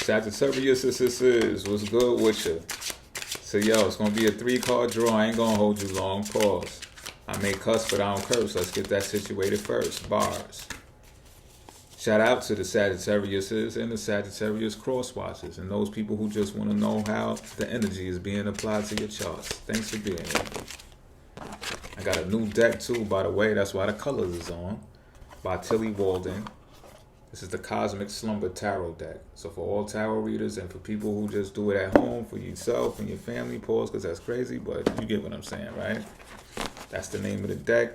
Sagittarius, this is what's good with you. So yo, it's gonna be a 3-card draw. I ain't gonna hold you long. Pause. I may cuss, but I don't curse. Let's get that situated first. Bars. Shout out to the Sagittariuses and the Sagittarius crosswatchers and those people who just want to know how the energy is being applied to your charts. Thanks for being here. I got a new deck too, by the way. That's why the colors is on. By Tilly Walden. This is the Cosmic Slumber Tarot deck. So for all tarot readers and for people who just do it at home for yourself and your family, pause because that's crazy, but you get what I'm saying, right? That's the name of the deck.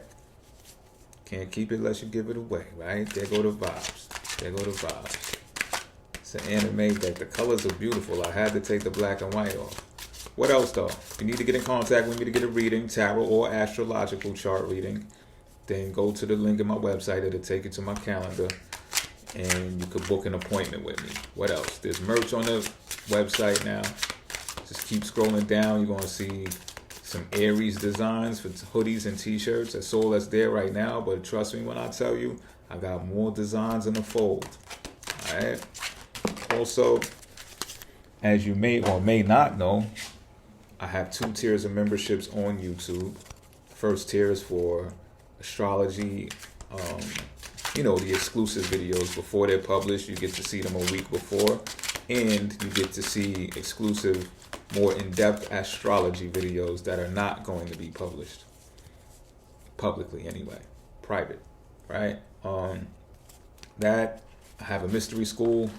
Can't keep it unless you give it away, right? There go the vibes. There go the vibes. It's an anime deck. The colors are beautiful. I had to take the black and white off. What else though? If you need to get in contact with me to get a reading, tarot or astrological chart reading, then go to the link in my website. It'll take you to my calendar. And you could book an appointment with me. What else? There's merch on the website now. Just keep scrolling down. You're going to see some Aries designs for hoodies and t-shirts. That's all that's there right now. But trust me when I tell you, I got more designs in the fold. All right. Also, as you may or may not know, I have 2 tiers of memberships on YouTube. First tier is for astrology, the exclusive videos before they're published. You get to see them a week before, and you get to see exclusive, more in-depth astrology videos that are not going to be published publicly anyway, private, right? That I have a mystery school,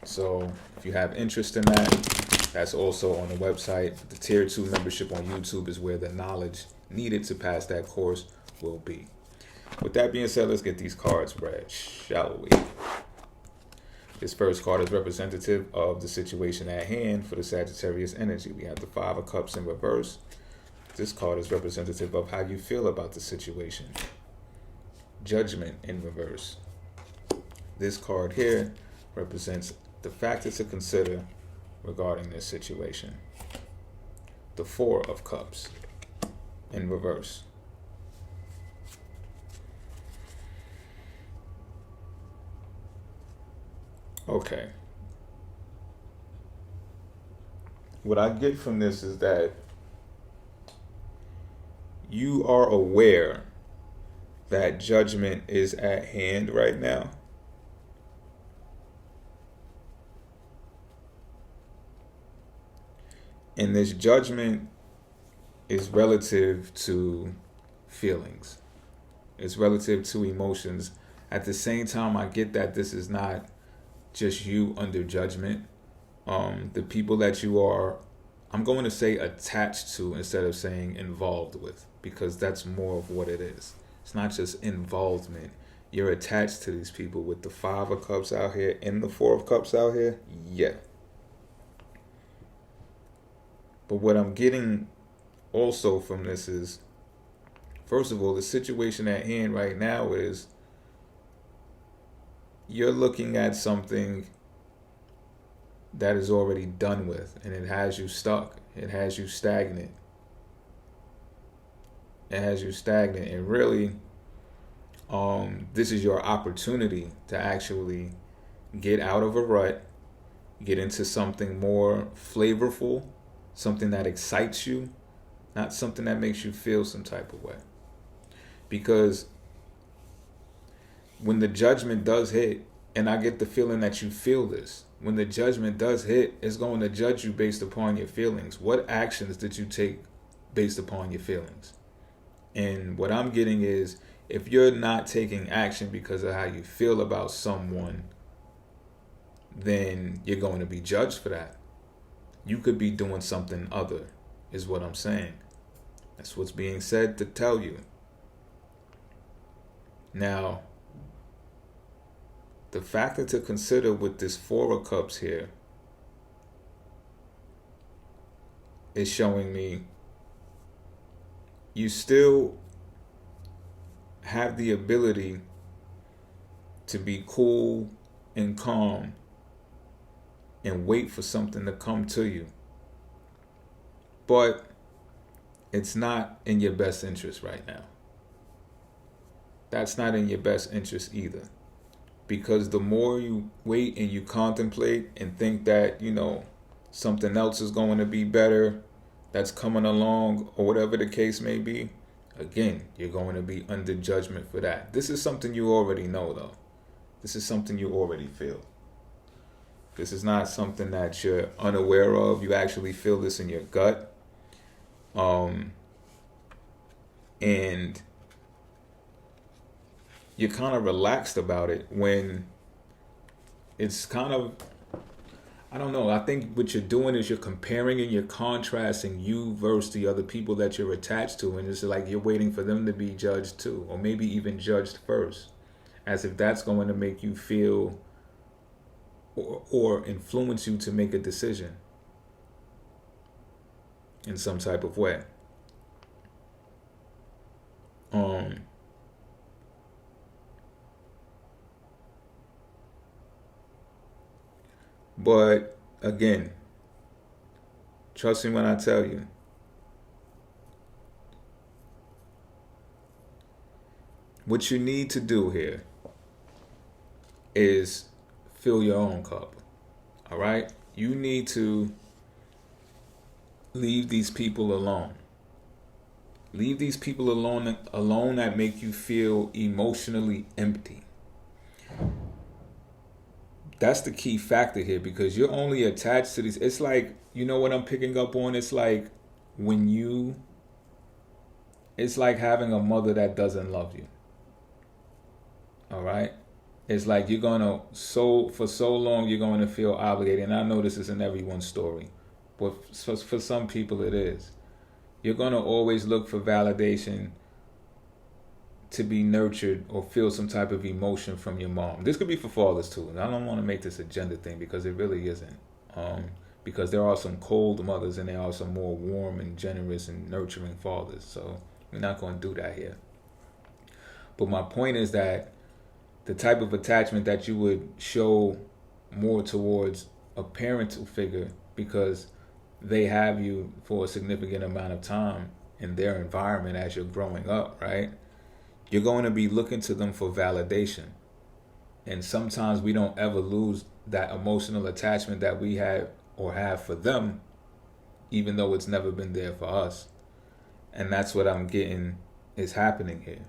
so if you have interest in that, that's also on the website. The tier 2 membership on YouTube is where the knowledge needed to pass that course will be. With that being said, let's get these cards read, shall we? This first card is representative of the situation at hand for the Sagittarius energy. We have the 5 of Cups in reverse. This card is representative of how you feel about the situation. Judgment in reverse. This card here represents the factors to consider regarding this situation. The 4 of Cups in reverse. Okay. What I get from this is that you are aware that judgment is at hand right now. And this judgment is relative to feelings. It's relative to emotions. At the same time, I get that this is not just you under judgment. The people that you are, I'm going to say attached to instead of saying involved with, because that's more of what it is. It's not just involvement. You're attached to these people with the 5 of Cups out here and the 4 of Cups out here. Yeah. But what I'm getting also from this is, first of all, the situation at hand right now is you're looking at something that is already done with, and it has you stuck. It has you stagnant. And really, this is your opportunity to actually get out of a rut, get into something more flavorful, something that excites you, not something that makes you feel some type of way. Because when the judgment does hit, and I get the feeling that you feel this, when the judgment does hit, it's going to judge you based upon your feelings. What actions did you take based upon your feelings? And what I'm getting is, if you're not taking action because of how you feel about someone, then you're going to be judged for that. You could be doing something other, is what I'm saying. That's what's being said to tell you. Now, the factor to consider with this 4 of Cups here is showing me you still have the ability to be cool and calm and wait for something to come to you. But it's not in your best interest right now. That's not in your best interest either. Because the more you wait and you contemplate and think that, something else is going to be better, that's coming along, or whatever the case may be, again, you're going to be under judgment for that. This is something you already know, though. This is something you already feel. This is not something that you're unaware of. You actually feel this in your gut. And you're kind of relaxed about it when it's kind of, I don't know, I think what you're doing is you're comparing and you're contrasting you versus the other people that you're attached to, and it's like you're waiting for them to be judged too, or maybe even judged first, as if that's going to make you feel or influence you to make a decision in some type of way. But again, trust me when I tell you, what you need to do here is fill your own cup. All right? You need to leave these people alone. Leave these people alone that make you feel emotionally empty. That's the key factor here, because you're only attached to these. It's like, you know what I'm picking up on? It's like it's like having a mother that doesn't love you. All right? It's like you're going to, for so long, you're going to feel obligated. And I know this isn't everyone's story, but for some people it is. You're going to always look for validation to be nurtured or feel some type of emotion from your mom. This could be for fathers too. And I don't want to make this a gender thing, because it really isn't. Because there are some cold mothers and there are some more warm and generous and nurturing fathers. So we're not going to do that here. But my point is that the type of attachment that you would show more towards a parental figure, because they have you for a significant amount of time in their environment as you're growing up, right? You're going to be looking to them for validation. And sometimes we don't ever lose that emotional attachment that we have or have for them, even though it's never been there for us. And that's what I'm getting is happening here.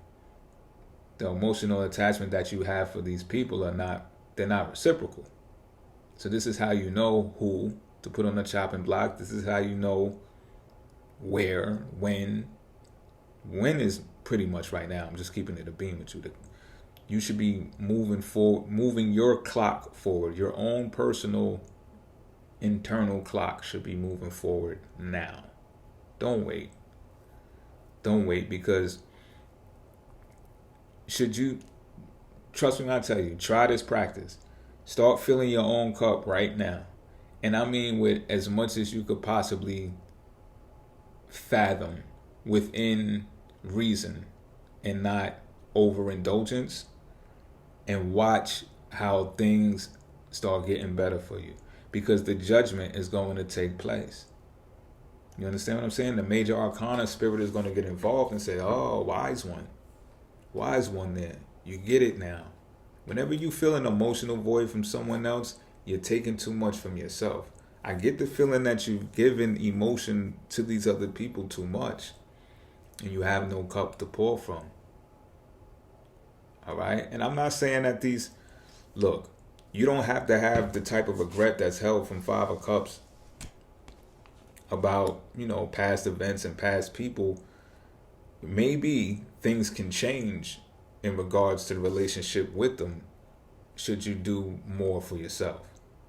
The emotional attachment that you have for these people they're not reciprocal. So this is how you know who to put on the chopping block. This is how you know where, when. When is pretty much right now. I'm just keeping it a beam with you. You should be moving your clock forward. Your own personal internal clock should be moving forward now. Don't wait. Don't wait, because trust me when I tell you, try this practice. Start filling your own cup right now. And I mean with as much as you could possibly fathom within reason and not overindulgence, and watch how things start getting better for you, because the judgment is going to take place. You understand what I'm saying? The major arcana spirit is going to get involved and say, oh, wise one there. You get it now. Whenever you feel an emotional void from someone else, you're taking too much from yourself. I get the feeling that you've given emotion to these other people too much, and you have no cup to pour from. All right? And I'm not saying that look, you don't have to have the type of regret that's held from Five of Cups about, past events and past people. Maybe things can change in regards to the relationship with them should you do more for yourself.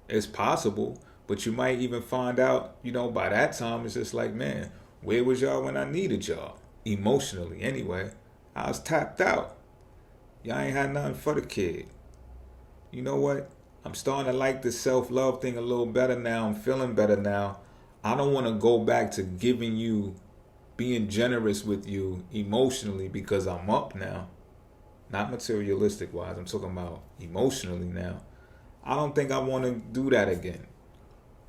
It's possible, but you might even find out, by that time, it's just like, man, where was y'all when I needed y'all? Emotionally, anyway. I was tapped out. Y'all ain't had nothing for the kid. You know what? I'm starting to like this self-love thing a little better now. I'm feeling better now. I don't want to go back to being generous with you emotionally because I'm up now. Not materialistic wise. I'm talking about emotionally now. I don't think I want to do that again.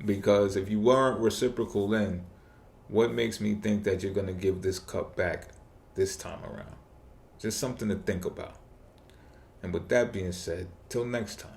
Because if you weren't reciprocal then, what makes me think that you're going to give this cup back this time around? Just something to think about. And with that being said, till next time.